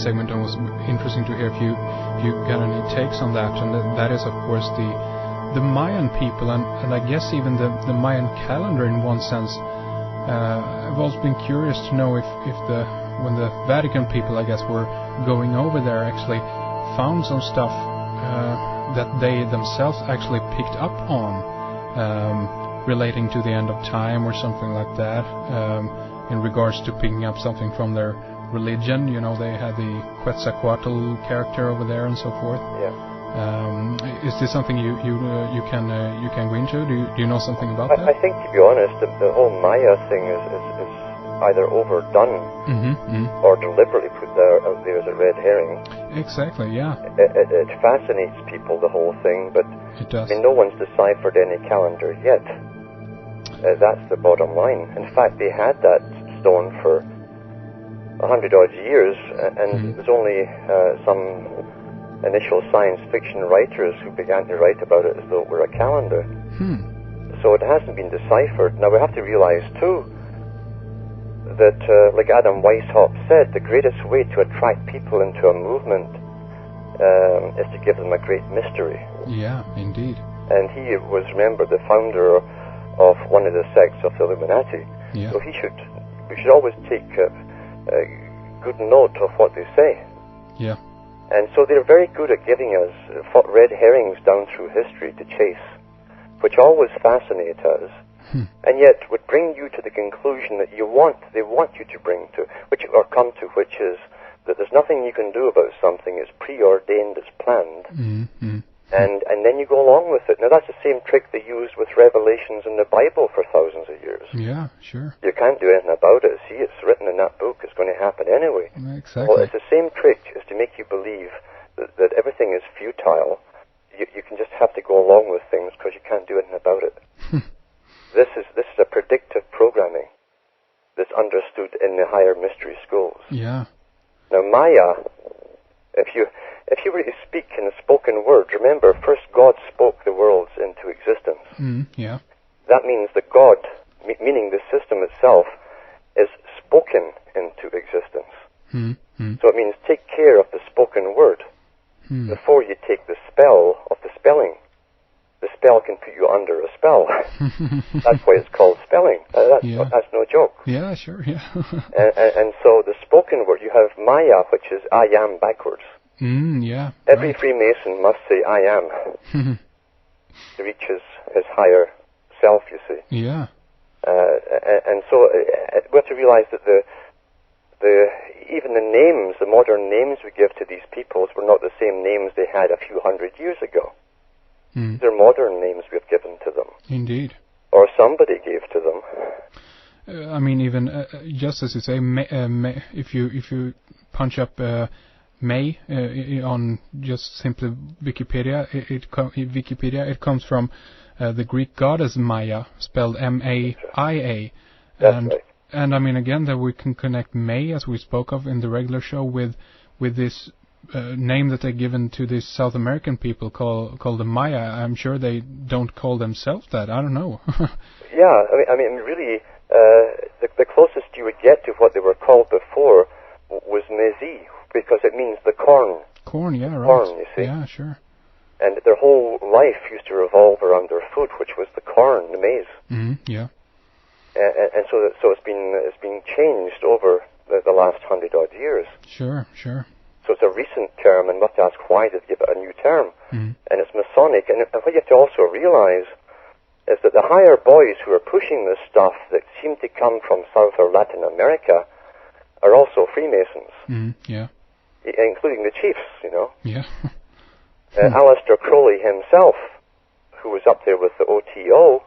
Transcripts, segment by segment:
segment, and it was interesting to hear if you got any takes on that. And that is, of course, the Mayan people, and I guess even the Mayan calendar in one sense. I've always been curious to know if when the Vatican people, I guess, were going over there, actually found some stuff that they themselves actually picked up on, relating to the end of time or something like that, in regards to picking up something from their religion. You know, they had the Quetzalcoatl character over there and so forth. Yeah. Is this something you can go into? Do you know something about that? I think, to be honest, the whole Maya thing is either overdone or deliberately put out there as a red herring. Exactly, yeah. It fascinates people, the whole thing, but it does. I mean, no one's deciphered any calendar yet. That's the bottom line. In fact, they had that stone for 100-odd years, and there's only some initial science fiction writers who began to write about it as though it were a calendar. So it hasn't been deciphered. Now, we have to realize, too, that, like Adam Weishaupt said, the greatest way to attract people into a movement is to give them a great mystery. Yeah, indeed. And he was, remember, the founder of one of the sects of the Illuminati. Yeah. So we should always take good note of what they say. Yeah. And so they're very good at giving us red herrings down through history to chase, which always fascinate us, and yet would bring you to the conclusion that they want you to bring to, come to, which is that there's nothing you can do about something. It's preordained, it's planned, and then you go along with it. Now that's the same trick they used with revelations in the Bible for thousands of years. Yeah, sure. You can't do anything about it. See, it's written in that book. It's going to happen anyway. Exactly. Well, it's the same trick, is to make you believe that everything is futile. You can just have to go along with things because you can't do anything about it. This is a predictive programming that's understood in the higher mystery schools. Yeah. Now, Maya, if you were to speak in a spoken word, remember, first God spoke the worlds into existence. Yeah. That means that God, meaning the system itself, is spoken into existence. So it means take care of the spoken word before you take the spell of the spelling. The spell can put you under a spell. That's why it's called spelling. That's no joke. Yeah, sure, yeah. and so the spoken word, you have Maya, which is I am backwards. Yeah. Every Freemason must say I am to reach his higher self, you see. Yeah. And so we have to realize that even the names, the modern names we give to these peoples were not the same names they had a few hundred years ago. They're modern names we have given to them. Indeed. Or somebody gave to them. I mean, even just as you say, if you punch up May on just simply Wikipedia, it comes from the Greek goddess Maya, spelled M-A-I-A. That's right. And I mean, again, that we can connect May, as we spoke of in the regular show, with this name that they're given to these South American people called the Maya. I'm sure they don't call themselves that. I don't know. Yeah, I mean, really, the closest you would get to what they were called before was Mezi, because it means the corn. Corn, yeah, right. Corn, you see. Yeah, sure. And their whole life used to revolve around their food, which was the corn, the maize. Yeah. And so it's been changed over the last 100-odd years. Sure. So it's a recent term, and we have to ask why they give it a new term. And it's Masonic. And what you have to also realize is that the higher boys who are pushing this stuff that seem to come from South or Latin America are also Freemasons. Yeah. Including the chiefs, you know. Yeah. Aleister Crowley himself, who was up there with the OTO,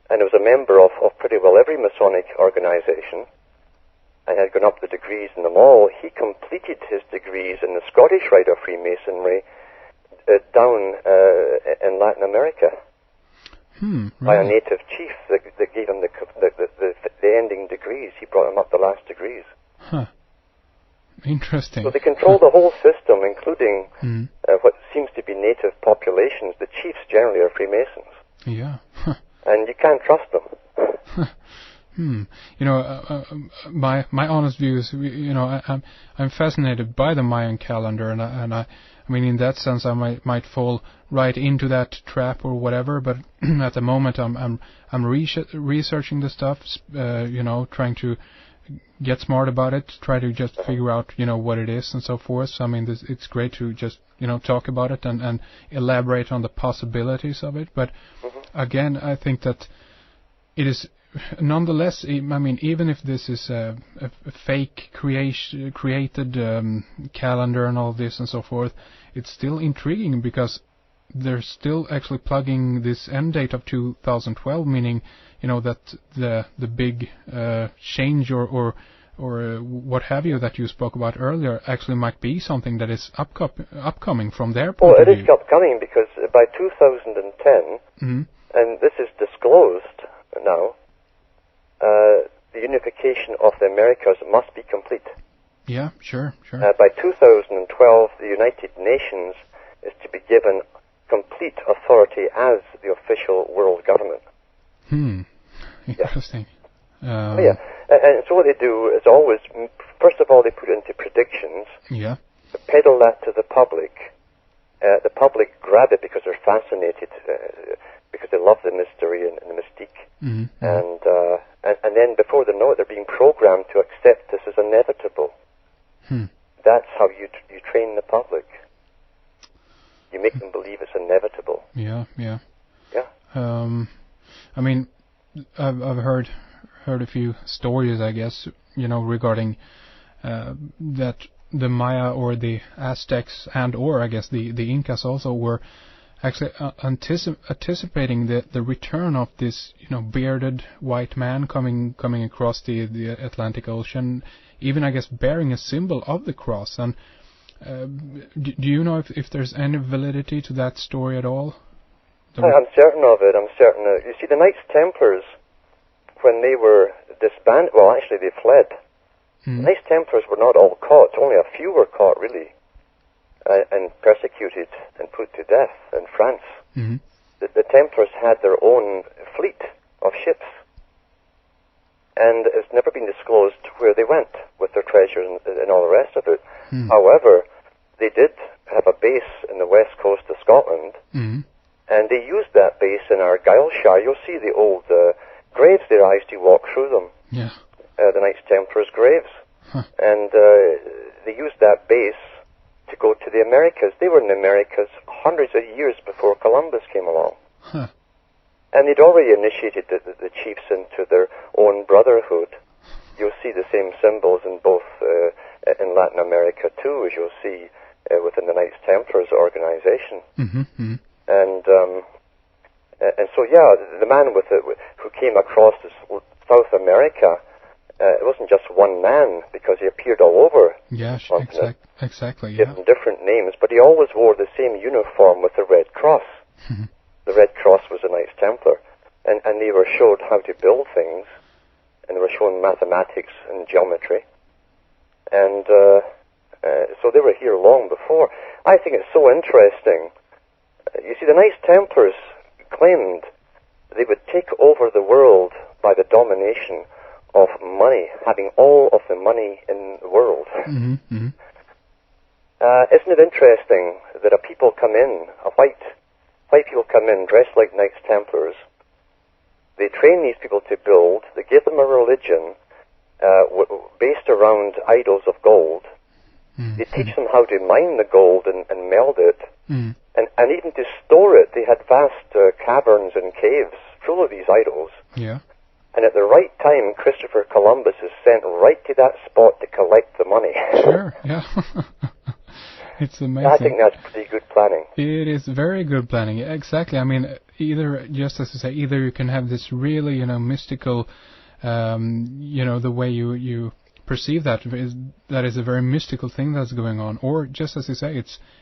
and was a member of pretty well every Masonic organization, and had gone up the degrees in them all. He completed his degrees in the Scottish Rite of Freemasonry down in Latin America by a native chief that gave him the ending degrees. He brought him up the last degrees. Huh. Interesting. So they control the whole system, including what seems to be native populations. The chiefs generally are Freemasons. Yeah. And you can't trust them. You know, my honest view is, you know, I'm fascinated by the Mayan calendar, and I mean, in that sense, I might fall right into that trap or whatever. But at the moment, I'm researching the stuff, you know, trying to get smart about it, try to just figure out, you know, what it is and so forth. So I mean, it's great to just, you know, talk about it and elaborate on the possibilities of it. But again, I think that it is. Nonetheless, I mean, even if this is a fake created calendar and all this and so forth, it's still intriguing because they're still actually plugging this end date of 2012, meaning, you know, that the big change or what have you that you spoke about earlier actually might be something that is upcoming from their point of view. Well, it is upcoming because by 2010, and this is disclosed now, the unification of the Americas must be complete. Yeah, sure. By 2012, the United Nations is to be given complete authority as the official world government. Interesting. Yeah. And so what they do is always, first of all, they put it into predictions. Yeah. Peddle that to the public. The public grab it because they're fascinated, because they love the mystery and the mystique. And then before they know it, they're being programmed to accept this as inevitable. That's how you train the public. You make them believe it's inevitable. Yeah. Yeah. I mean, I've heard a few stories, I guess, you know, regarding that the Maya or the Aztecs or I guess the Incas also were actually anticipating the return of this, you know, bearded white man coming across the Atlantic Ocean, even I guess bearing a symbol of the cross. And do you know if there's any validity to that story at all? I'm certain of it. You see, the Knights Templars, when they were disbanded, well, actually they fled. The Knights Templars were not all caught. Only a few were caught, really, and persecuted and put to death in France. The Templars had their own fleet of ships, and it's never been disclosed where they went with their treasure and all the rest of it. However, they did have a base in the west coast of Scotland, and they used that base in Argyllshire. You'll see the old graves there. I used to walk through them. Yeah. The Knights Templars' graves. And they used that base to go to the Americas. They were in the Americas hundreds of years before Columbus came along. And they'd already initiated the chiefs into their own brotherhood. You'll see the same symbols in both in Latin America too, as you'll see within the Knights Templars organization. And so, yeah, the man who came across South America, it wasn't just one man, because he appeared all over. Yeah, exactly. Yeah. Given different names, but he always wore the same uniform with the red cross. The red cross was a Knights Templar, and they were showed how to build things, and they were shown mathematics and geometry, and so they were here long before. I think it's so interesting. You see, the Knights Templars claimed they would take over the world by the domination of money, having all of the money in the world. Isn't it interesting that people come in, white people come in dressed like Knights Templars, they train these people to build, they give them a religion based around idols of gold, they teach them how to mine the gold and meld it, and even to store it. They had vast caverns and caves full of these idols. Yeah. And at the right time, Christopher Columbus is sent right to that spot to collect the money. Sure, yeah. It's amazing. I think that's pretty good planning. It is very good planning, exactly. I mean, either, just as you say, either you can have this really, you know, mystical, you know, the way you perceive that is a very mystical thing that's going on, or just as you say,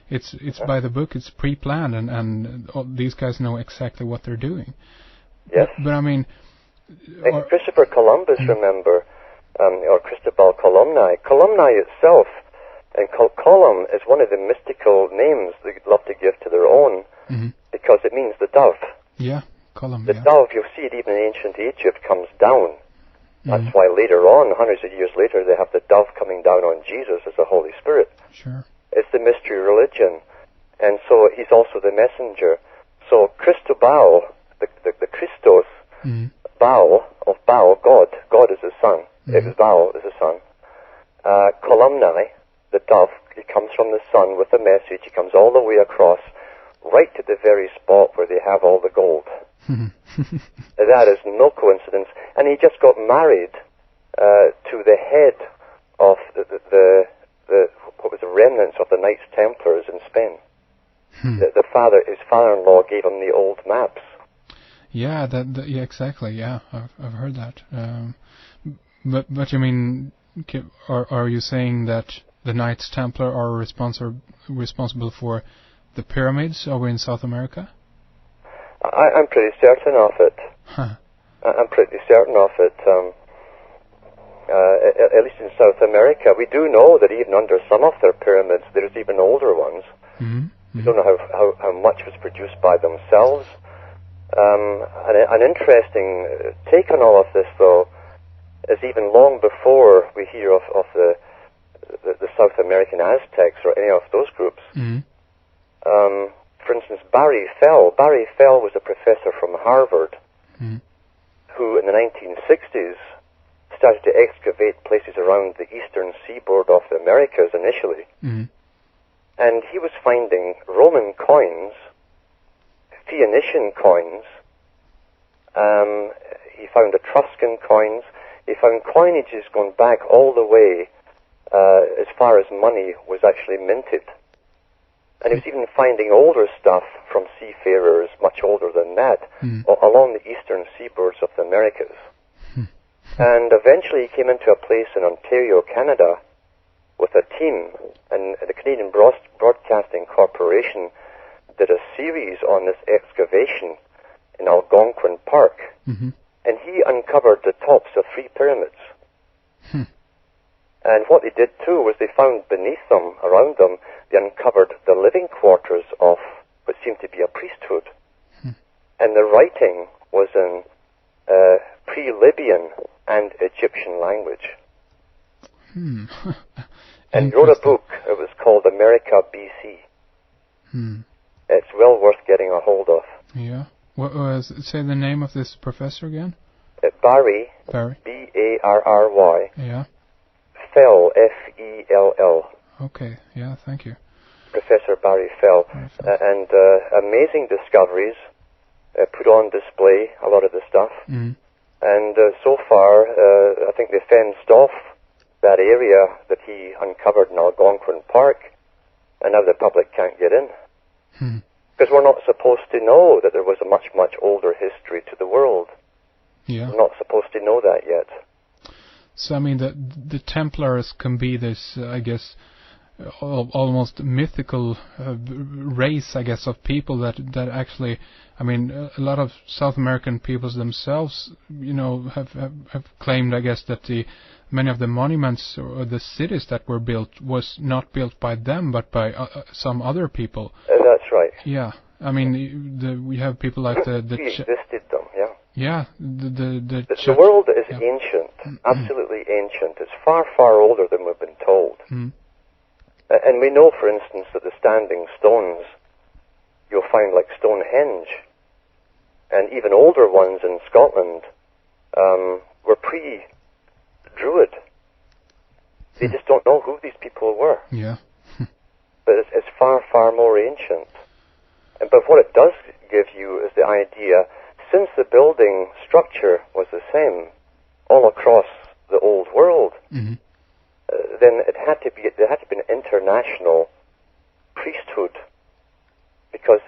it's by the book, it's pre-planned, and all these guys know exactly what they're doing. Yes. But I mean, Christopher Columbus, remember, or Cristobal Columni. Columni itself, and Column is one of the mystical names they love to give to their own, because it means the dove. Yeah, Column. The dove, you'll see it even in ancient Egypt, comes down That's why later on, hundreds of years later, they have the dove coming down on Jesus as the Holy Spirit. Sure. It's the mystery religion. And so he's also the messenger. So Christobao, the Christos, Bao, of Bao, God is the Son. It is Bao is the Son. Columni, the dove, he comes from the Son with the message. He comes all the way across, right to the very spot where they have all the gold. That is no coincidence. And he just got married to the head of the what was the remnants of the Knights Templars in Spain. His father-in-law gave him the old maps. Yeah, yeah, exactly. Yeah, I've heard that. But you mean, are you saying that the Knights Templar are responsible for the pyramids over in South America? I'm pretty certain of it. Huh. I'm pretty certain of it. At least in South America, we do know that even under some of their pyramids, there's even older ones. We don't know how much was produced by themselves. An interesting take on all of this, though, is even long before we hear of the South American Aztecs or any of those groups. For instance, Barry Fell was a professor from Harvard who in the 1960s started to excavate places around the eastern seaboard of the Americas initially. And he was finding Roman coins, Phoenician coins, he found Etruscan coins, he found coinages going back all the way as far as money was actually minted. And he was even finding older stuff from seafarers, much older than that, along the eastern seaboards of the Americas. And eventually he came into a place in Ontario, Canada, with a team, and the Canadian Broadcasting Corporation did a series on this excavation in Algonquin Park, and he uncovered the tops of 3 pyramids. And what they did too was they found beneath them, around them, they uncovered the living quarters of what seemed to be a priesthood. And the writing was in pre-Libyan and Egyptian language. And he wrote a book, it was called America BC. It's well worth getting a hold of. Yeah. What say the name of this professor again? Barry. B-A-R-R-Y. Yeah. Fell, F-E-L-L. Okay, yeah, thank you. Professor Barry Fell. And amazing discoveries, put on display, a lot of the stuff. And so far, I think they fenced off that area that he uncovered in Algonquin Park, and now the public can't get in. Because we're not supposed to know that there was a much, much older history to the world. Yeah. We're not supposed to know that yet. So, I mean, the Templars can be this, I guess, almost mythical race, I guess, of people that actually, I mean, a lot of South American peoples themselves, you know, have claimed, I guess, that many of the monuments or the cities that were built was not built by them, but by some other people. That's right. Yeah, I mean, we have people like the existed them, yeah. Yeah, the world is ancient, absolutely ancient. It's far, far older than we've been told. And we know, for instance, that the standing stones you'll find like Stonehenge, and even older ones in Scotland, were pre-Druid. They just don't know who these people were. Yeah. But it's far, far more ancient. But what it does give you is the idea, since the building structure was the same all across the old world, then there had to be an international priesthood, because